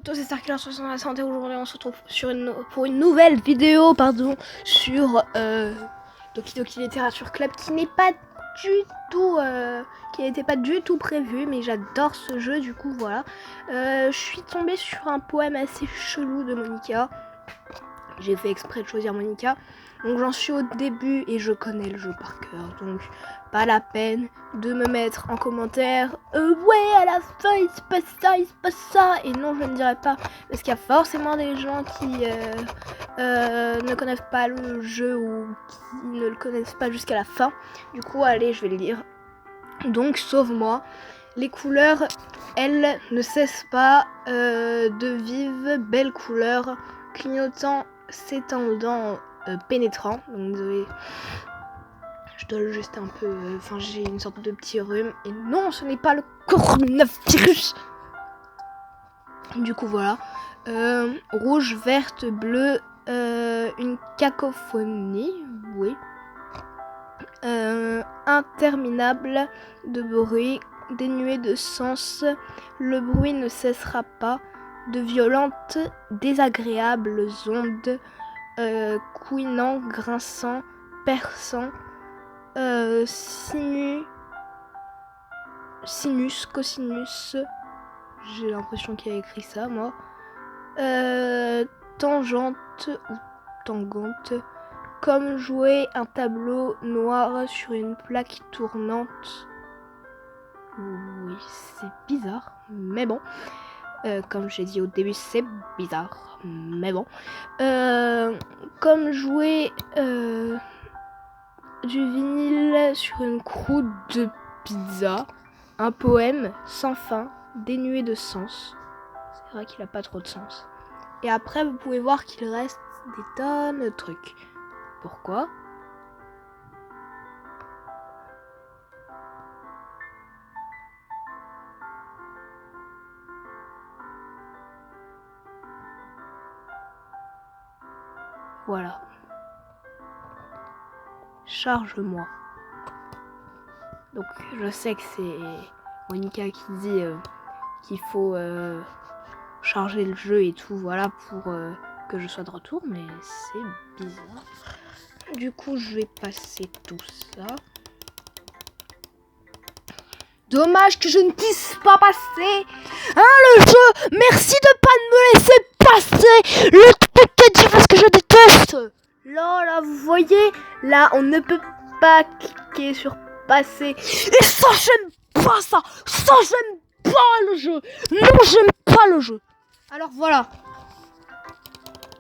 tous, c'est Starkiller sur la santé. Aujourd'hui, on se retrouve pour une nouvelle vidéo, sur Doki Doki Literature Club, qui n'est pas du tout, qui n'était pas du tout prévu, mais j'adore ce jeu. Du coup, voilà. Je suis tombée sur un poème assez chelou de Monica. J'ai fait exprès de choisir Monica. Donc j'en suis au début et je connais le jeu par cœur. Donc pas la peine de me mettre en commentaire ouais, à la fin il se passe ça, il se passe ça. Et non, je ne dirai pas, parce qu'il y a forcément des gens qui ne connaissent pas le jeu ou qui ne le connaissent pas jusqu'à la fin. Du coup, allez, je vais le lire. Donc, sauve-moi. Les couleurs, elles ne cessent pas de vivre, belles couleurs, clignotant, s'étendant, pénétrant. Donc désolé, je dois juste un peu, enfin j'ai une sorte de petit rhume. Et non, ce n'est pas le coronavirus. Du coup voilà, rouge, verte, bleu, une cacophonie, oui, interminable de bruit, dénué de sens, le bruit ne cessera pas, de violentes, désagréables ondes, couinant, grinçant, perçant, sinus, cosinus, j'ai l'impression qu'il a écrit ça moi, tangente ou tangente, comme jouer un tableau noir sur une plaque tournante. Oui, c'est bizarre, mais bon. Comme j'ai dit au début, c'est bizarre, mais bon. Comme jouer du vinyle sur une croûte de pizza. Un poème sans fin, dénué de sens. C'est vrai qu'il n'a pas trop de sens. Et après, vous pouvez voir qu'il reste des tonnes de trucs. Pourquoi ? Voilà. Charge-moi. Donc je sais que c'est Monica qui dit qu'il faut charger le jeu et tout, voilà, pour que je sois de retour, mais c'est bizarre. Du coup, je vais passer tout ça. Dommage que je ne puisse pas passer. Hein, le jeu, merci de pas me laisser passer. Le truc te dit parce que je déteste. Là, vous voyez, là, on ne peut pas cliquer sur passer. Et ça, j'aime pas ça. Ça, j'aime pas le jeu. Non, j'aime pas le jeu. Alors voilà.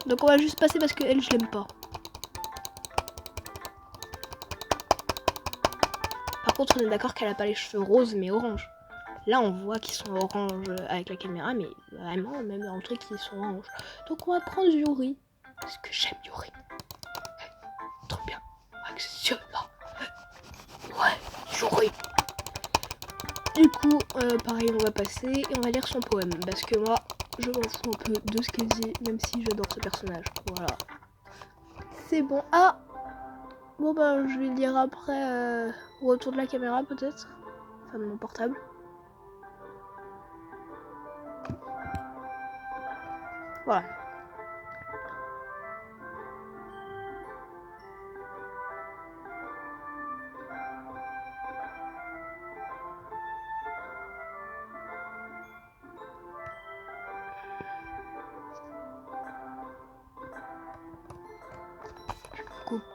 Donc on va juste passer parce que elle, je l'aime pas. Par contre, on est d'accord qu'elle a pas les cheveux roses mais orange. Là, on voit qu'ils sont orange avec la caméra, mais vraiment, même dans le truc, ils sont orange. Donc on va prendre Yuri. Parce que j'aime Yuri. Trop bien. Avec ses yeux là. Ouais, Yuri. Du coup, pareil, on va passer et on va lire son poème. Parce que moi, je m'en fous un peu de ce qu'elle dit, même si j'adore ce personnage. Voilà. C'est bon. Ah! Bon, bah, je vais le lire après, au retour de la caméra, peut-être. Enfin, de mon portable. Voilà.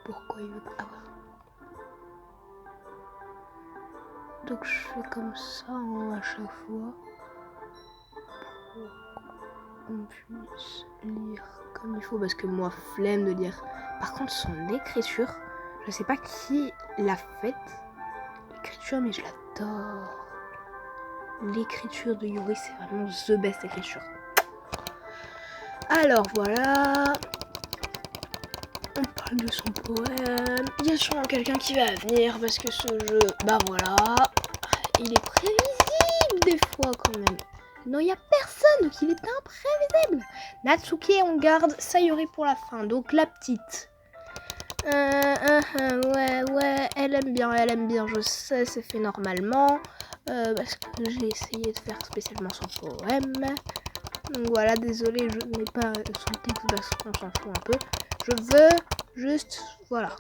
Pourquoi il veut pas avoir. Donc je fais comme ça à chaque fois pour qu'on puisse lire comme il faut, parce que moi flemme de lire. Par contre son écriture, je sais pas qui l'a faite l'écriture, mais je l'adore. L'écriture de Yuri, c'est vraiment the best écriture. Alors voilà. On parle de son poème. Il y a sûrement quelqu'un qui va venir parce que ce jeu, bah voilà, il est prévisible des fois quand même. Non, il n'y a personne, donc il est imprévisible. Natsuki, on garde Sayori pour la fin. Donc la petite. Ouais, elle aime bien, je sais, c'est fait normalement. Parce que j'ai essayé de faire spécialement son poème. Donc voilà, désolé, je n'ai pas son texte parce qu'on s'en fout un peu. Je veux juste, voilà.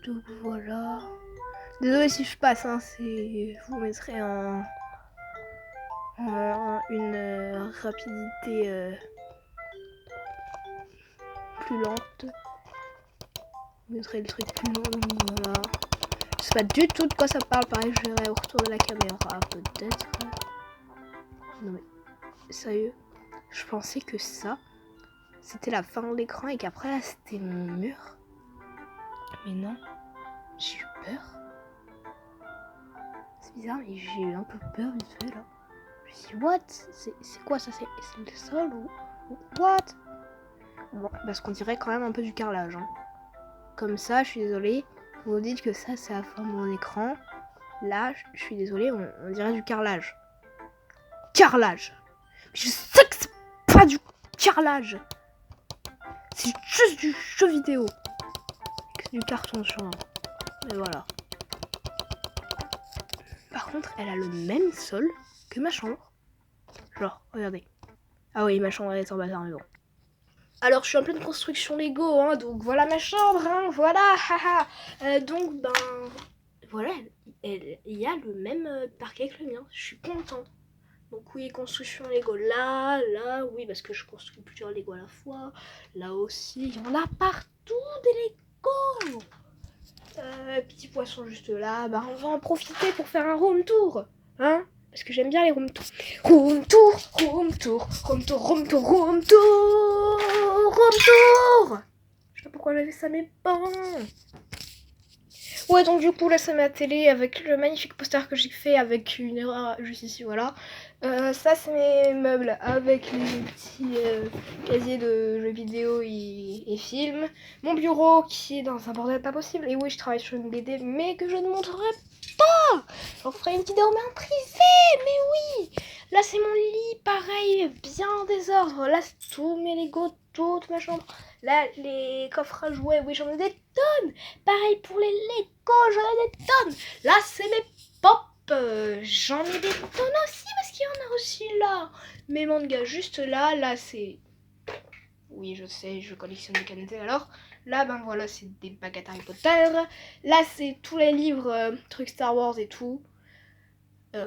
Donc voilà. Désolé si je passe, hein, je vous mettrai en une rapidité plus lente. Je mettrai le truc plus long, donc voilà. Je sais pas du tout de quoi ça parle, pareil je verrai au retour de la caméra peut-être. Non mais, sérieux, je pensais que ça, c'était la fin de l'écran et qu'après là c'était mon mur. Mais non, j'ai eu peur. C'est bizarre mais j'ai eu un peu peur vite fait là. Je me suis dit what? C'est quoi ça? C'est le sol ou what? Bon, parce qu'on dirait quand même un peu du carrelage. Hein. Comme ça, je suis désolée. Vous me dites que ça, c'est la fin de mon écran. Là, je suis désolée, on dirait du carrelage. Carrelage! Je sais que c'est pas du carrelage! C'est juste du jeu vidéo. C'est du carton sur un. Mais voilà. Par contre, elle a le même sol que ma chambre. Genre, regardez. Ah oui, ma chambre elle est en bazar, mais bon. Alors, je suis en pleine construction Lego, hein, donc voilà ma chambre, hein, voilà, haha. Donc, ben, voilà, il y a le même parquet que le mien, je suis contente. Donc oui, construction Lego là, oui, parce que je construis plusieurs Lego à la fois. Là aussi, il y en a partout des Lego. Petit poisson juste là, bah on va en profiter pour faire un room tour, hein. Parce que j'aime bien les room tours. Room tour, room tour, room tour, room tour, room tour, room tour. Je sais pas pourquoi j'avais ça, mais bon. Ouais, donc du coup, là, c'est ma télé avec le magnifique poster que j'ai fait avec une erreur juste ici, voilà. Ça, c'est mes meubles avec les petits casiers de jeux vidéo et films. Mon bureau qui est dans un bordel pas possible. Et oui, je travaille sur une BD, mais que je ne montrerai pas. J'en ferai une vidéo, mais en privé, mais oui. Là, c'est mon lit, pareil, bien en désordre. Là, c'est tous mes Legos, toute ma chambre. Là, les coffres à jouets, oui, j'en ai des tonnes. Pareil pour les Legos, j'en ai des tonnes. Là, c'est mes pop. J'en ai des tonnes aussi, parce qu'il y en a aussi là. Mes mangas, juste là, c'est... Oui, je sais, je collectionne des canettes. Alors, là, ben voilà, c'est des baguettes Harry Potter. Là, c'est tous les livres, trucs Star Wars et tout.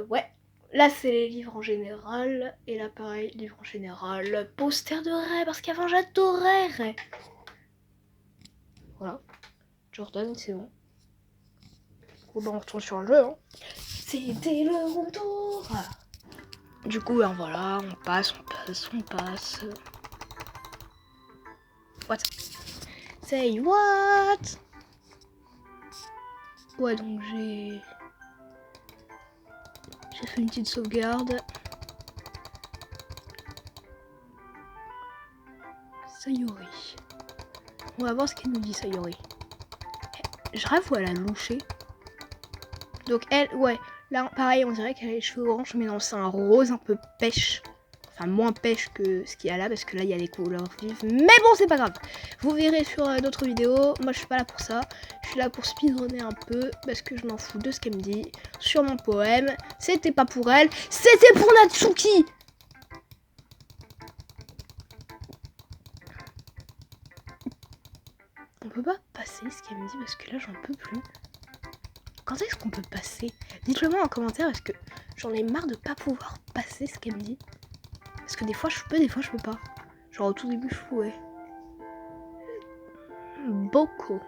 Ouais. Là, c'est les livres en général. Et là, pareil, livres en général. Poster de Ray, parce qu'avant, j'adorais Ray. Voilà. Jordan, c'est bon. Bon, ben, on retourne sur le jeu. Hein. C'était le retour. Du coup, ben voilà, on passe. What? Say what? Ouais, donc j'ai fait une petite sauvegarde. Sayori. On va voir ce qu'elle nous dit, Sayori. Je rêve où elle a louché. Donc elle, ouais, là pareil, on dirait qu'elle a les cheveux orange, mais non, c'est un rose un peu pêche. Enfin, moins pêche que ce qu'il y a là, parce que là, il y a des couleurs vives. Mais bon, c'est pas grave. Vous verrez sur d'autres vidéos. Moi, je suis pas là pour ça. Je suis là pour speedrunner un peu, parce que je m'en fous de ce qu'elle me dit. Sur mon poème, c'était pas pour elle, c'était pour Natsuki. On peut pas passer ce qu'elle me dit, parce que là, j'en peux plus. Quand est-ce qu'on peut passer? Dites-le moi en commentaire, parce que j'en ai marre de pas pouvoir passer ce qu'elle me dit. Parce que des fois je peux, des fois je peux pas. Genre au tout début je pouvais. Beaucoup.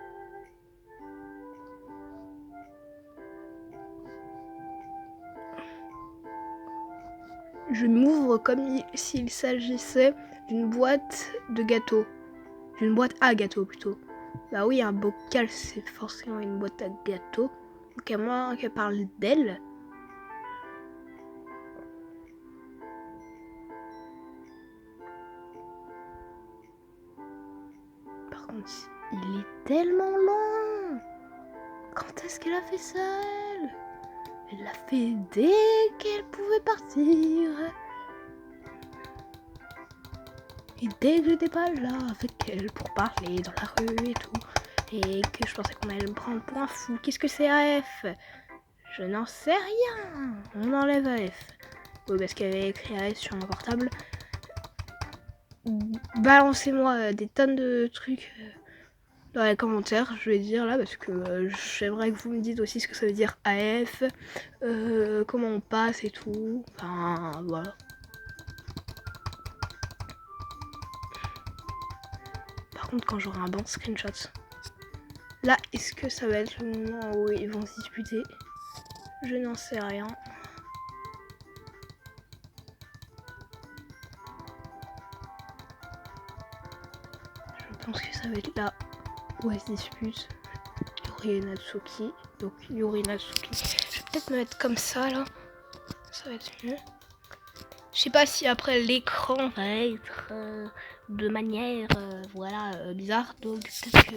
Je m'ouvre comme s'il s'agissait d'une boîte de gâteaux. D'une boîte à gâteaux plutôt. Bah oui, un bocal c'est forcément une boîte à gâteaux. Donc à moins qu'elle parle d'elle. Par contre, il est tellement long. Quand est-ce qu'elle a fait ça, elle? Elle l'a fait dès qu'elle pouvait partir. Et dès que j'étais pas là avec elle pour parler dans la rue et tout. et que je pensais qu'on allait me prendre pour un fou. Qu'est-ce que c'est AF? Je n'en sais rien. On enlève AF. Oui, parce qu'il y avait écrit AF sur mon portable. Balancez-moi des tonnes de trucs dans les commentaires, je vais dire là, parce que j'aimerais que vous me dites aussi ce que ça veut dire AF, comment on passe et tout. Enfin, voilà. Par contre, quand j'aurai un bon screenshot, là, est-ce que ça va être le moment où ils vont se disputer? Je n'en sais rien. Je pense que ça va être là où elle se dispute. Yuri et Natsuki. Donc Yuri et Natsuki. Je vais peut-être me mettre comme ça là. Ça va être mieux. Je sais pas si après l'écran va être de manière voilà bizarre. Donc peut-être que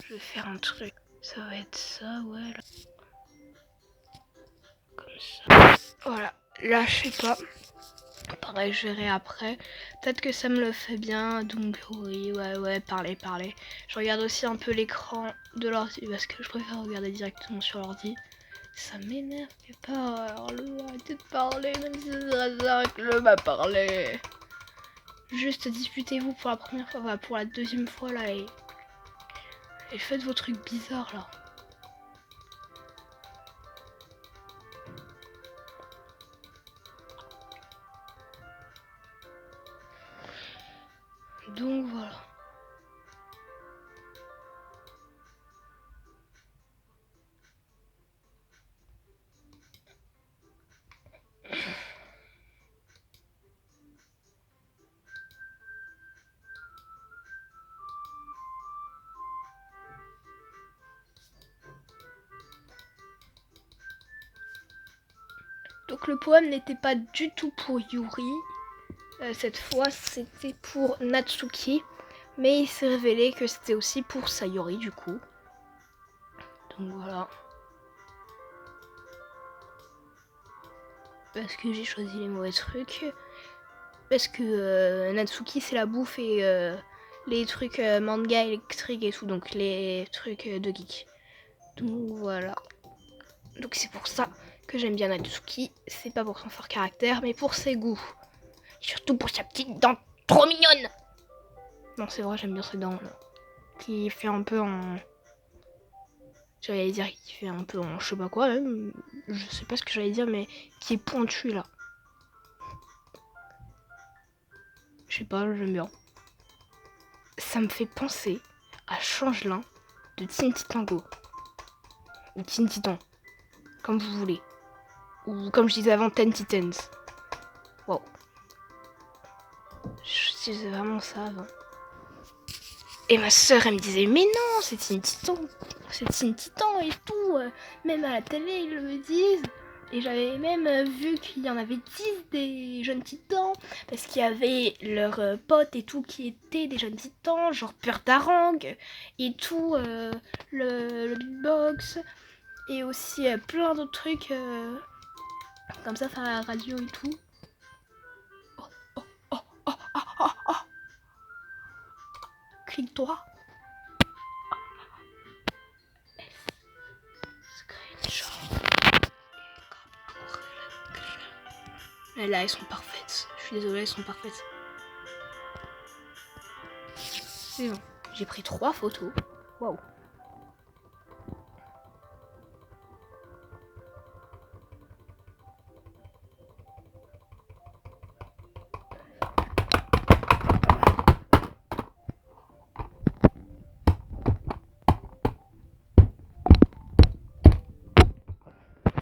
je vais faire un truc. Ça va être ça, ouais. Là. Comme ça. Voilà. Là, je sais pas. Pareil, je verrai après. Peut-être que ça me le fait bien. Donc oui, ouais, parler. Je regarde aussi un peu l'écran de l'ordi parce que je préfère regarder directement sur l'ordi. Ça m'énerve que parle. Arrêtez de parler, même si ça arrête-le m'a parler. Juste disputez-vous pour la première fois, enfin, pour la deuxième fois là et faites vos trucs bizarres là. Donc voilà. Donc le poème n'était pas du tout pour Yuri. Cette fois c'était pour Natsuki. Mais il s'est révélé que c'était aussi pour Sayori du coup. Donc voilà. Parce que j'ai choisi les mauvais trucs. Parce que Natsuki c'est la bouffe et les trucs manga électrique et tout. Donc les trucs de geek. Donc voilà. Donc c'est pour ça que j'aime bien Natsuki. C'est pas pour son fort caractère, mais pour ses goûts. Surtout pour sa petite dent trop mignonne. Non, c'est vrai, j'aime bien ses dents là. Qui fait un peu en... J'allais dire qui fait un peu en je sais pas quoi même. Je sais pas ce que j'allais dire, mais qui est pointu là. Je sais pas, j'aime bien. Ça me fait penser à Changelin de Teen Titan Go. Ou Teen Titan. Comme vous voulez. Ou comme je disais avant, Ten Titans. Wow. Je disais vraiment ça avant. Et ma soeur, elle me disait, mais non, c'est Teen Titan. C'est Teen Titan et tout. Même à la télé, ils le disent. Et j'avais même vu qu'il y en avait 10 des jeunes titans. Parce qu'il y avait leurs potes et tout qui étaient des jeunes titans. Genre Peur Darang et tout. Le beatbox. Et aussi plein d'autres trucs. Comme ça, faire la radio et tout. Clique-toi. Là, elles sont parfaites. Je suis désolée, elles sont parfaites. C'est bon. J'ai pris 3 photos. Waouh.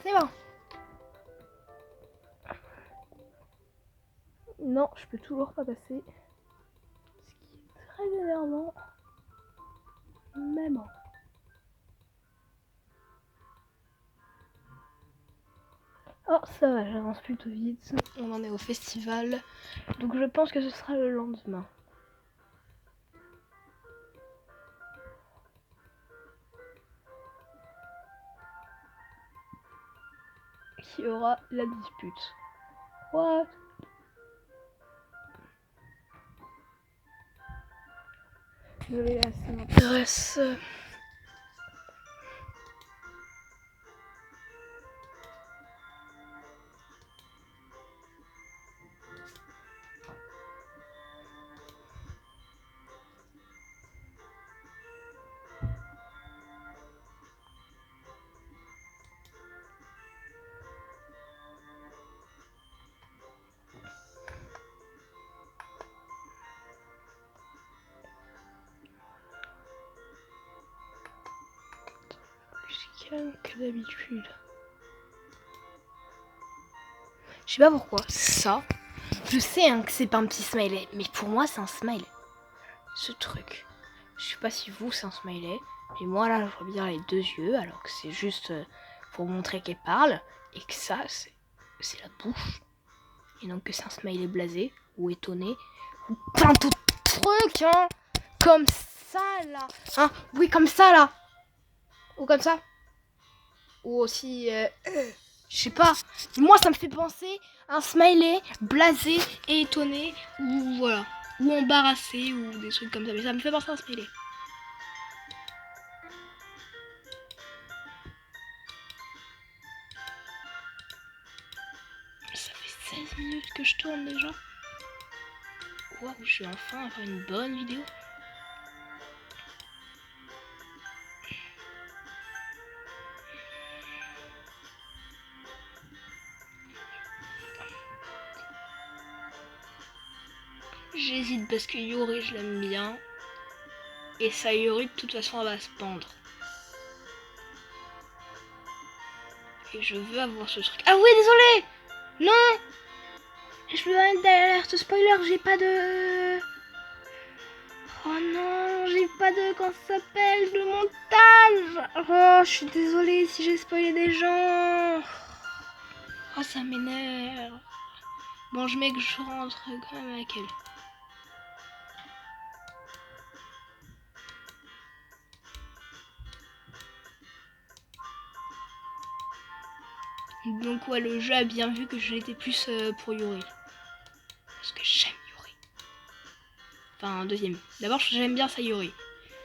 C'est bon. Non, je peux toujours pas passer. Ce qui est très énervant. Même. Oh, ça va, j'avance plutôt vite. On en est au festival. Donc je pense que ce sera le lendemain. Qui aura la dispute. What? Désolée, là, ça m'intéresse calme que d'habitude. Je sais pas pourquoi. Ça. Je sais hein, que c'est pas un petit smiley, mais pour moi c'est un smiley. Ce truc. Je sais pas si vous c'est un smiley, mais moi là je vois bien les deux yeux, alors que c'est juste pour montrer qu'elle parle, et que ça c'est la bouche. Et donc que c'est un smiley blasé, ou étonné, ou plein d'autres trucs, hein. Comme ça là. Hein, oui comme ça là. Ou comme ça. Ou aussi, je sais pas. Moi ça me fait penser à un smiley blasé et étonné, ou voilà. Ou embarrassé, ou des trucs comme ça. Mais ça me fait penser à un smiley. Ça fait 16 minutes que je tourne déjà. Waouh, je vais enfin avoir une bonne vidéo. J'hésite parce que Yuri je l'aime bien. Et Sayuri de toute façon elle va se pendre. Et je veux avoir ce truc. Ah oui désolé. Non. Je veux mettre d'alerte spoiler, j'ai pas de... Oh non, j'ai pas de... Comment ça s'appelle? De montage. Oh, je suis désolée si j'ai spoilé des gens. Oh, ça m'énerve. Bon, je mets que je rentre quand même avec elle. Donc ouais, le jeu a bien vu que je l'étais plus pour Yuri. Parce que j'aime Yuri. Enfin, deuxième. D'abord, j'aime bien Sayuri.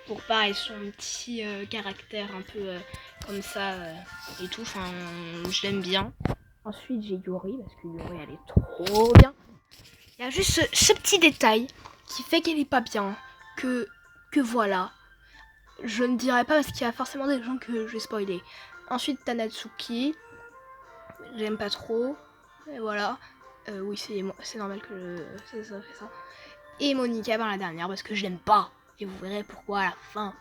Pour pareil, son petit caractère un peu comme ça et tout. Enfin, je l'aime bien. Ensuite, j'ai Yuri, parce que Yuri, elle est trop bien. Il y a juste ce petit détail qui fait qu'elle est pas bien. Que voilà. Je ne dirais pas parce qu'il y a forcément des gens que je vais spoiler. Ensuite, Tanatsuki. J'aime pas trop. Et voilà. Oui, c'est normal que ça fait ça. Et Monica par la dernière parce que je l'aime pas. Et vous verrez pourquoi à la fin.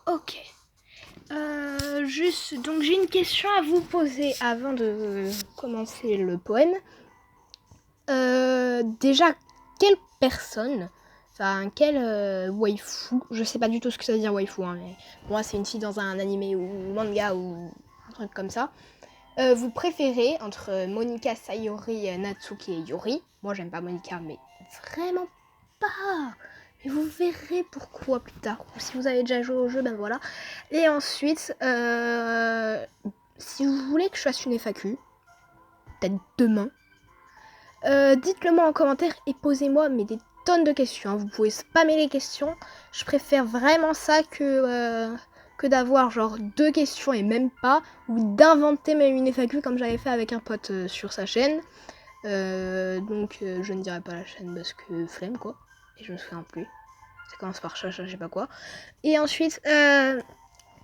Ok. Juste, donc j'ai une question à vous poser avant de commencer le poème. Déjà, quelle personne, enfin, quelle waifu, je sais pas du tout ce que ça veut dire waifu, hein, mais pour moi c'est une fille dans un animé ou manga ou un truc comme ça. Vous préférez entre Monica, Sayori, Natsuki et Yuri. Moi j'aime pas Monica, mais vraiment pas. Mais vous verrez pourquoi plus tard. Si vous avez déjà joué au jeu, ben voilà. Et ensuite, si vous voulez que je fasse une FAQ, peut-être demain, dites-le moi en commentaire et posez-moi mais des tonnes de questions. Hein. Vous pouvez spammer les questions. Je préfère vraiment ça que d'avoir genre 2 questions et même pas, ou d'inventer même une FAQ comme j'avais fait avec un pote sur sa chaîne. Donc je ne dirai pas la chaîne parce que flemme quoi. Et je me souviens plus. Ça commence par chacha, je sais pas quoi. Et ensuite, je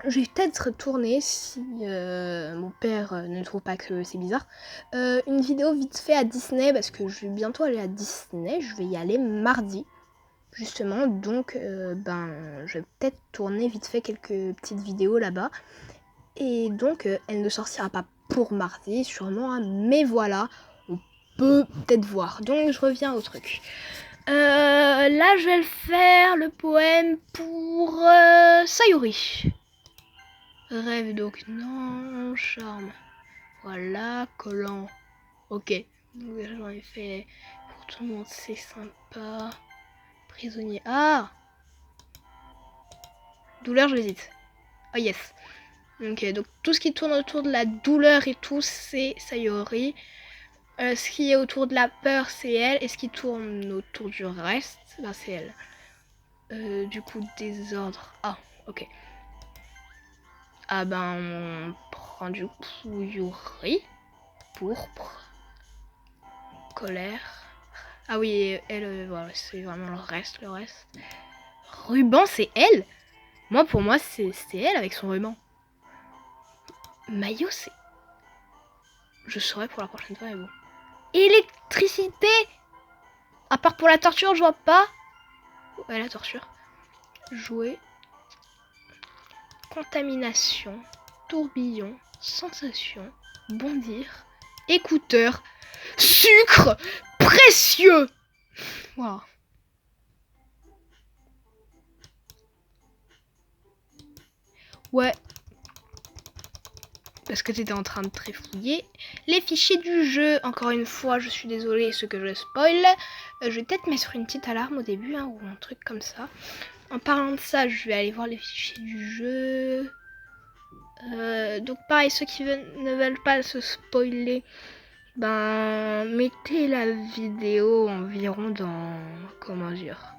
vais peut-être tourner, si mon père ne trouve pas que c'est bizarre, une vidéo vite fait à Disney, parce que je vais bientôt aller à Disney, je vais y aller mardi, justement, donc je vais peut-être tourner vite fait quelques petites vidéos là-bas, et donc elle ne sortira pas pour mardi, sûrement, hein, mais voilà, on peut peut-être voir, donc je reviens au truc. Là je vais le faire, le poème pour Sayuri. Rêve donc non, charme. Voilà, collant. Ok. Donc déjà j'en ai fait pour tout le monde, c'est sympa. Prisonnier. Ah, douleur, je l'hésite. Oh yes. Ok, donc tout ce qui tourne autour de la douleur et tout, c'est Sayori. Ce qui est autour de la peur, c'est elle. Et ce qui tourne autour du reste, ben, c'est elle. Du coup, désordre. Ah, ok. Ah ben, on prend du coup Yuri, pourpre, colère. Ah oui, elle, voilà, c'est vraiment le reste. Ruban, c'est elle. Moi, pour moi, c'était elle avec son ruban. Maillot, c'est... Je saurais pour la prochaine fois, mais bon. Électricité. À part pour la torture, je vois pas. Ouais, la torture. Jouer. Contamination. Tourbillon. Sensation. Bondir. Écouteur. Sucre. Précieux. Wow. Ouais. Parce que tu étais en train de trifouiller les fichiers du jeu. Encore une fois, je suis désolée ce que je spoil. Je vais peut-être mettre une petite alarme au début, hein, ou un truc comme ça. En parlant de ça, je vais aller voir les fichiers du jeu. Donc pareil, ceux qui ne veulent pas se spoiler, ben mettez la vidéo environ dans, comment dire,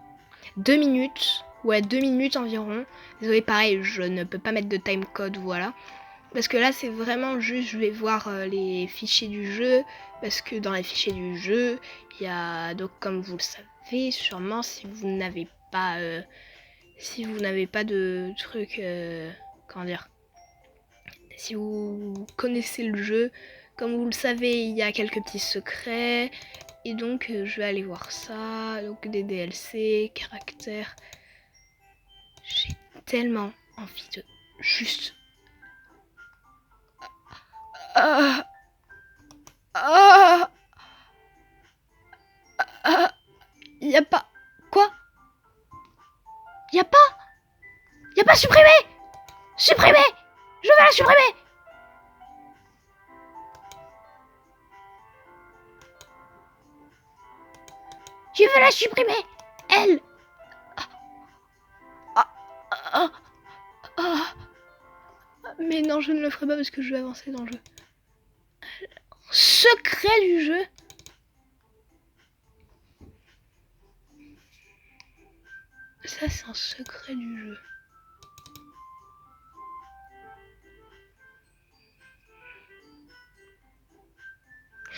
2 minutes. Ouais, 2 minutes environ. Désolé, pareil, je ne peux pas mettre de timecode, voilà. Parce que là, c'est vraiment juste, je vais voir les fichiers du jeu. Parce que dans les fichiers du jeu, il y a, donc comme vous le savez, sûrement, si vous n'avez pas de truc, comment dire, si vous connaissez le jeu, comme vous le savez, il y a quelques petits secrets. Et donc, je vais aller voir ça. Donc, des DLC, caractères. J'ai tellement envie de juste... Y a pas... Quoi? Y a pas supprimé! Supprimé! Je vais la supprimer! Je veux la supprimer! Elle! Mais non, je ne le ferai pas parce que je vais avancer dans le jeu. Secret du jeu! Ça, c'est un secret du jeu.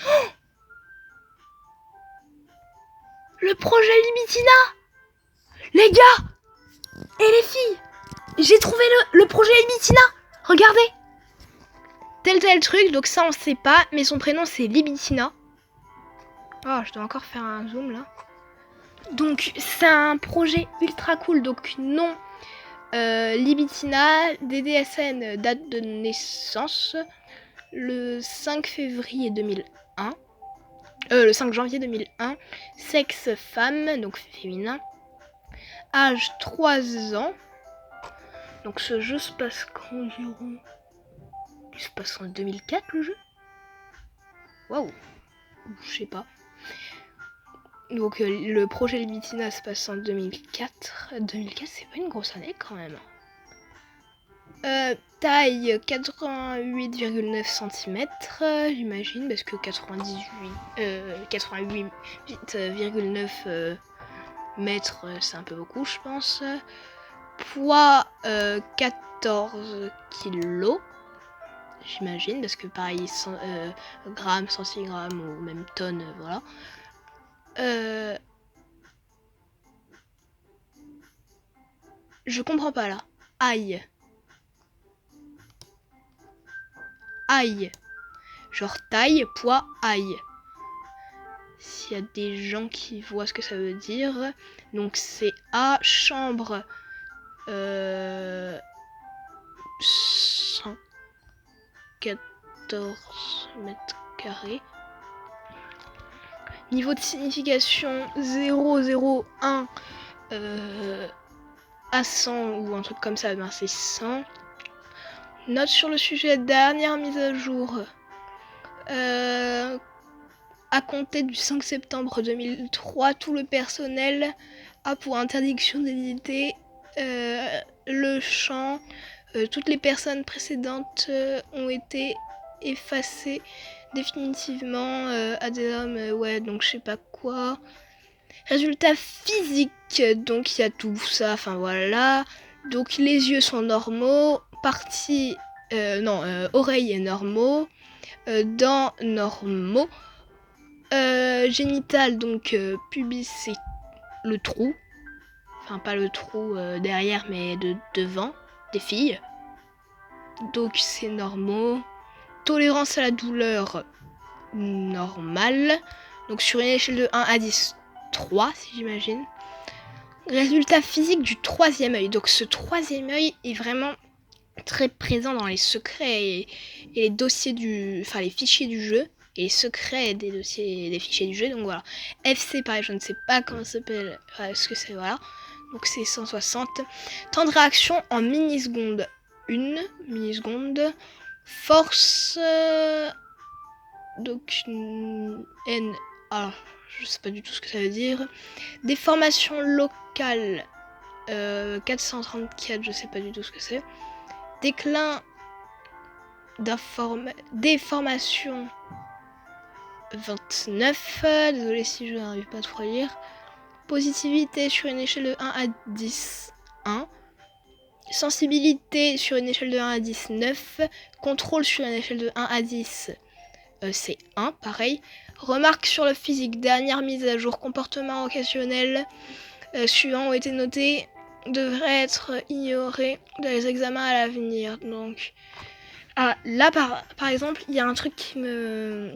Oh, le projet Libitina! Les gars! Et les filles! J'ai trouvé le projet Libitina! Regardez! Tel truc, donc ça on sait pas, mais son prénom c'est Libitina. Oh, je dois encore faire un zoom là. Donc c'est un projet ultra cool, donc non. Libitina, DDSN, date de naissance, le 5 février 2001. Le 5 janvier 2001. Sexe femme, donc féminin. Âge 3 ans. Donc ce jeu se passe environ... Il se passe en 2004 le jeu. Waouh. Je sais pas. Donc le projet Libitina se passe en 2004. 2004 c'est pas une grosse année quand même. Taille 88,9 cm, j'imagine, parce que 88,9 mètres, c'est un peu beaucoup, je pense. Poids 14 kg, j'imagine, parce que pareil, grammes, centigrammes ou même tonnes, voilà. Je comprends pas là. Aïe. Aïe. Genre taille, poids, aïe. S'il y a des gens qui voient ce que ça veut dire. Donc c'est A, chambre 114 mètres carrés. Niveau de signification 001 à 100 ou un truc comme ça, ben c'est 100. Note sur le sujet, dernière mise à jour. À compter du 5 septembre 2003, tout le personnel a pour interdiction d'éditer le champ. Toutes les personnes précédentes ont été effacées définitivement. Addendum, ouais, donc je sais pas quoi. Résultat physique, donc il y a tout ça, enfin voilà. Donc les yeux sont normaux, parties, oreilles normaux, dents normaux, génital, donc pubis c'est le trou, enfin pas le trou derrière mais de devant des filles, donc c'est normaux. Tolérance à la douleur, normale, donc sur une échelle de 1 à 10, 3 si j'imagine. Résultat physique du troisième œil, donc ce troisième œil est vraiment très présent dans les secrets et les dossiers les fichiers du jeu et les secrets des dossiers des fichiers du jeu. Donc voilà, FC pareil, je ne sais pas comment ça s'appelle, ce que c'est, voilà. Donc c'est 160. Temps de réaction en millisecondes, 1 milliseconde. Force donc N, alors je sais pas du tout ce que ça veut dire. Déformation locale 434, je sais pas du tout ce que c'est. Déclin déformation 29, désolé si je n'arrive pas à trop lire. Positivité sur une échelle de 1 à 10, 1. Sensibilité sur une échelle de 1 à 10, 9. Contrôle sur une échelle de 1 à 10, c'est 1, pareil. Remarque sur le physique, dernière mise à jour, comportement occasionnel suivants ont été notés, devraient être ignorés dans les examens à l'avenir. Donc là par exemple, il y a un truc qui me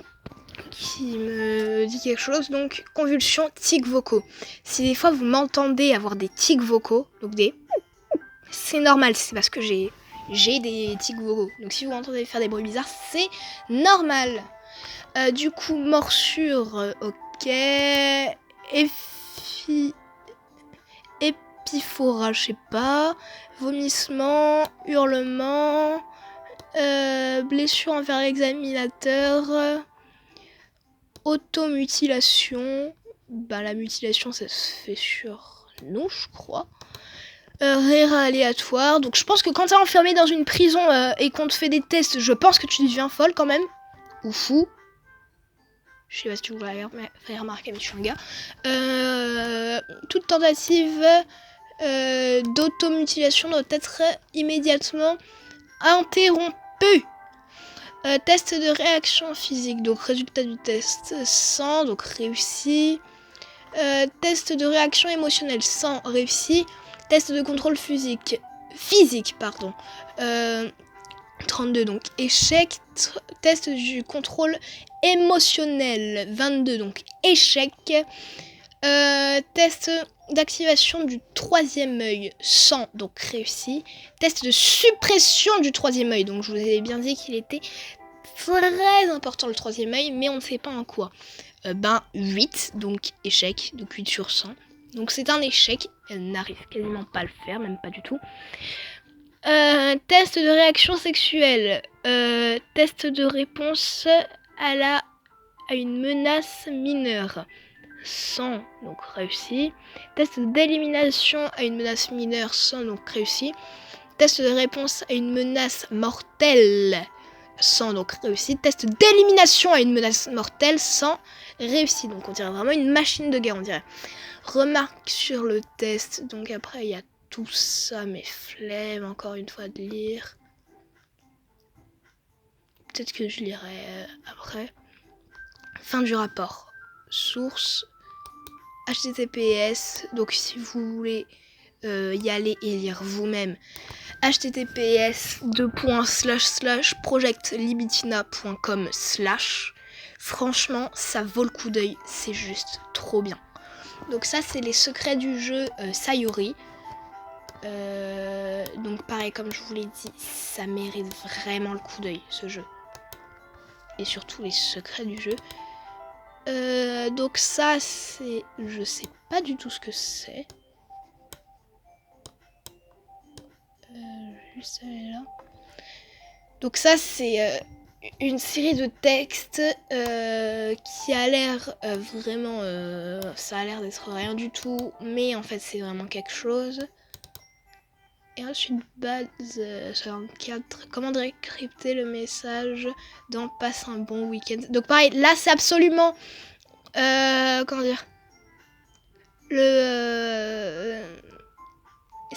dit quelque chose, donc convulsions, tics vocaux. Si des fois vous m'entendez avoir des tics vocaux, donc c'est normal, c'est parce que j'ai des tics vocaux. Donc si vous entendez faire des bruits bizarres, c'est normal. Du coup, morsure, ok. Épiphorat, je sais pas. Vomissement, hurlement, blessure envers l'examinateur, automutilation. La mutilation, ça se fait sur nous, je crois. Rire aléatoire. Donc je pense que quand t'es enfermé dans une prison et qu'on te fait des tests, je pense que tu deviens folle quand même. Ou fou. Je sais pas si tu voulais faire remarquer, mais je suis un gars. Toute tentative d'automutilation doit être immédiatement interrompue. Test de réaction physique. Donc résultat du test 100, donc réussi. Test de réaction émotionnelle 100, réussi. Test de contrôle physique, 32, donc échec. Test du contrôle émotionnel, 22, donc échec. Test d'activation du troisième œil, 100, donc réussi. Test de suppression du troisième œil, donc je vous avais bien dit qu'il était très important le troisième œil, mais on ne sait pas en quoi. 8, donc échec, donc 8 sur 100. Donc c'est un échec, elle n'arrive quasiment pas à le faire, même pas du tout. Test de réaction sexuelle, test de réponse à une menace mineure, 100, donc réussi. Test d'élimination à une menace mineure, 100, donc réussi. Test de réponse à une menace mortelle, 100, donc réussi. Test d'élimination à une menace mortelle, 100, réussi. Donc on dirait vraiment une machine de guerre, on dirait. Remarque sur le test, donc après il y a tout ça, mes flemmes encore une fois de lire. Peut-être que je lirai après. Fin du rapport. Source HTTPS, donc si vous voulez y aller et lire vous-même, https://projectlibitina.com/. Franchement, ça vaut le coup d'œil, c'est juste trop bien. Donc ça, c'est les secrets du jeu Sayori. Donc pareil, comme je vous l'ai dit, ça mérite vraiment le coup d'œil, ce jeu. Et surtout les secrets du jeu. Donc ça, c'est... Je sais pas du tout ce que c'est. Juste aller là. Donc ça, c'est une série de textes qui a l'air vraiment... ça a l'air d'être rien du tout, mais en fait, c'est vraiment quelque chose. Et ensuite, base 64. Comment décrypter le message dans Passe un bon week-end. Donc pareil, là, c'est absolument... comment dire,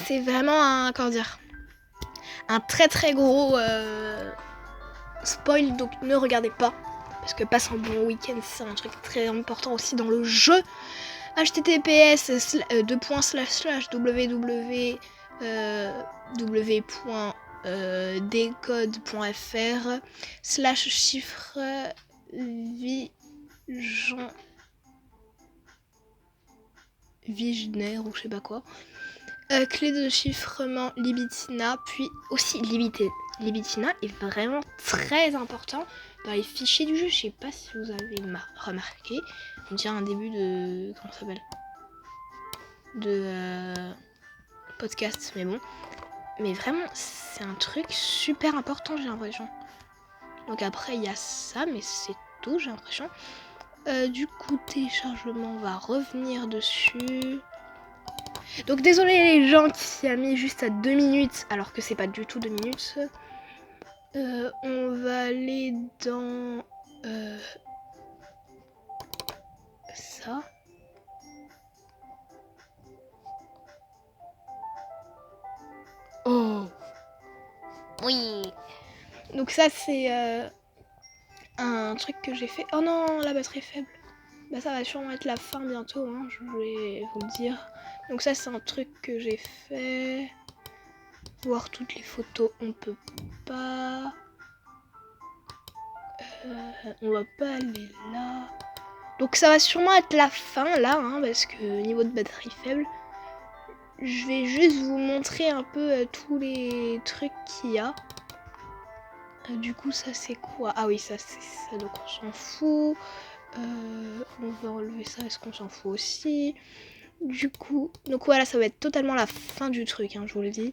c'est vraiment un, comment dire, un très très gros spoil, donc ne regardez pas. Parce que passe un bon week-end, c'est un truc très important aussi dans le jeu. https://www.decode.fr/chiffre Vigner ou je sais pas quoi. Clé de chiffrement Libitina, puis aussi Libitina est vraiment très important dans les fichiers du jeu. Je sais pas si vous avez remarqué. On dirait un début de... comment ça s'appelle ? De podcast, mais bon. Mais vraiment, c'est un truc super important, j'ai l'impression. Donc après, il y a ça, mais c'est tout, j'ai l'impression. Du coup, téléchargement, on va revenir dessus. Donc désolé les gens qui a mis juste à 2 minutes, alors que c'est pas du tout 2 minutes. On va aller dans ça. Oh oui. Donc ça c'est un truc que j'ai fait. Oh non, la batterie est faible. Bah ça va sûrement être la fin bientôt, hein, je vais vous le dire. Donc ça c'est un truc que j'ai fait. Voir toutes les photos, on peut pas. On va pas aller là. Donc ça va sûrement être la fin là, hein, parce que niveau de batterie faible. Je vais juste vous montrer un peu tous les trucs qu'il y a. Du coup ça c'est quoi? Ah oui, ça c'est ça, donc on s'en fout. On va enlever ça, est-ce qu'on s'en fout aussi? Du coup, donc voilà, ça va être totalement la fin du truc, hein, je vous le dis.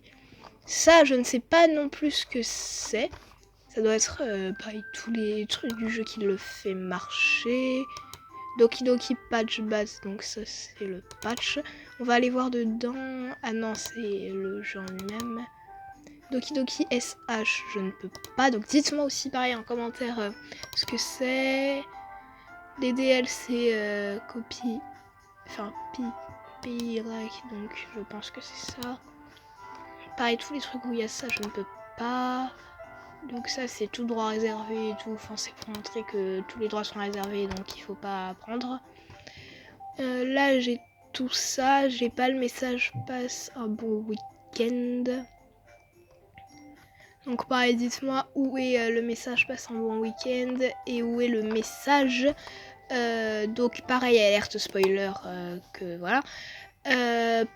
Ça, je ne sais pas non plus ce que c'est. Ça doit être pareil, tous les trucs du jeu qui le fait marcher. Doki Doki Patch Base, donc ça c'est le patch. On va aller voir dedans. Ah non, c'est le jeu en lui-même. Doki Doki SH, je ne peux pas. Donc dites-moi aussi pareil en commentaire ce que c'est. Les DLC copie. Enfin, PY, donc je pense que c'est ça. Pareil, tous les trucs où il y a ça, je ne peux pas. Donc ça c'est tout droit réservé et tout, enfin c'est pour montrer que tous les droits sont réservés donc il faut pas prendre. Là j'ai tout ça, j'ai pas le message passe un bon week-end. Donc pareil, dites-moi où est le message passe un bon week-end et où est le message. Donc pareil, alerte spoiler que voilà.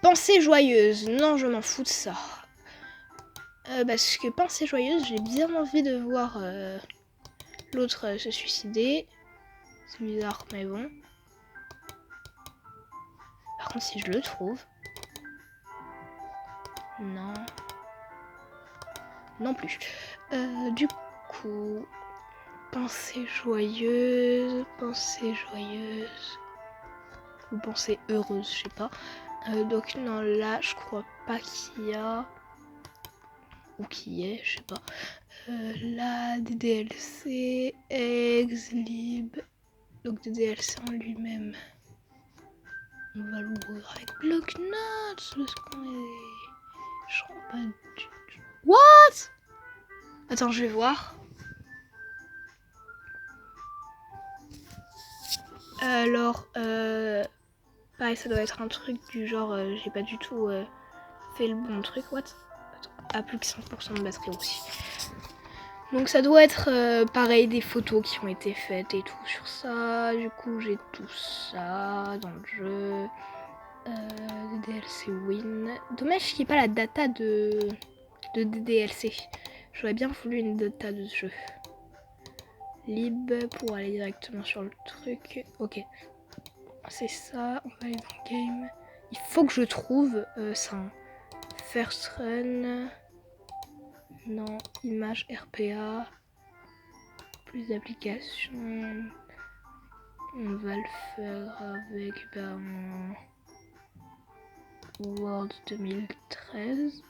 Pensée joyeuse, non je m'en fous de ça. Parce que pensée joyeuse, j'ai bien envie de voir l'autre se suicider. C'est bizarre, mais bon. Par contre, si je le trouve... Non. Non plus. Du coup... Pensée joyeuse... Pensée joyeuse... Ou pensée heureuse, je sais pas. Donc non, là, je crois pas qu'il y a... Ou qu'il y ait, je sais pas. Là, des DLC... Exlib... Donc des DLC en lui-même... On va l'ouvrir avec bloc-notes. Parce qu'on est... Je crois pas du tout. What? Attends, je vais voir. Alors, pareil, ça doit être un truc du genre, j'ai pas du tout fait le bon truc. What? Attends, à plus que 5% de batterie aussi. Donc ça doit être pareil, des photos qui ont été faites et tout sur ça. Du coup, j'ai tout ça dans le jeu. DLC win. Dommage qu'il n'y ait pas la data de DLC. J'aurais bien voulu une data de ce jeu. Lib pour aller directement sur le truc. Ok. C'est ça. On va aller dans game. Il faut que je trouve ça. First run. Non. Image RPA. Plus d'applications. On va le faire avec World 2013.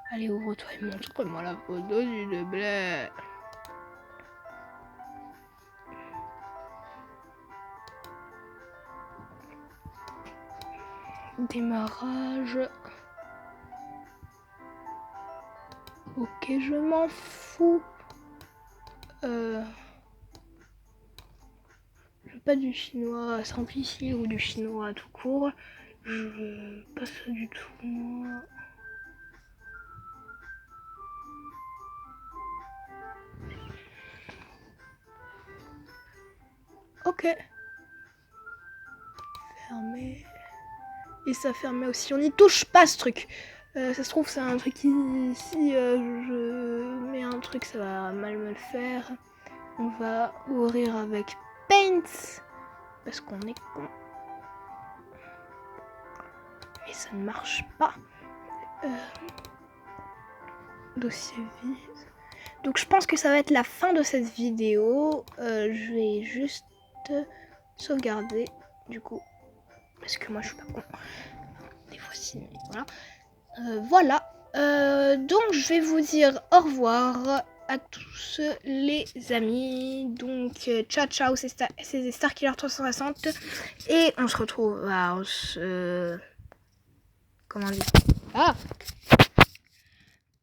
Allez, ouvre-toi et montre-moi la photo du blé. Démarrage. Ok, je m'en fous. Je veux pas du chinois simplifié ou du chinois tout court. Je veux pas ça du tout, moi. Ok. Fermé. Et ça fermait aussi. On n'y touche pas ce truc. Ça se trouve, c'est un truc qui... Si je mets un truc, ça va mal me le faire. On va ouvrir avec Paint. Parce qu'on est con. Mais ça ne marche pas. Dossier vide. Donc je pense que ça va être la fin de cette vidéo. Je vais juste sauvegarder. Du coup. Parce que moi je suis pas con. Des fois si. Voilà. Donc je vais vous dire au revoir à tous les amis. Donc ciao ciao, c'est Starkiller 360 et on se retrouve comment dire.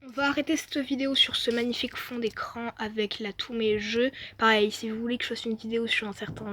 On va arrêter cette vidéo sur ce magnifique fond d'écran avec tous mes jeux. Pareil, si vous voulez que je fasse une vidéo sur un certain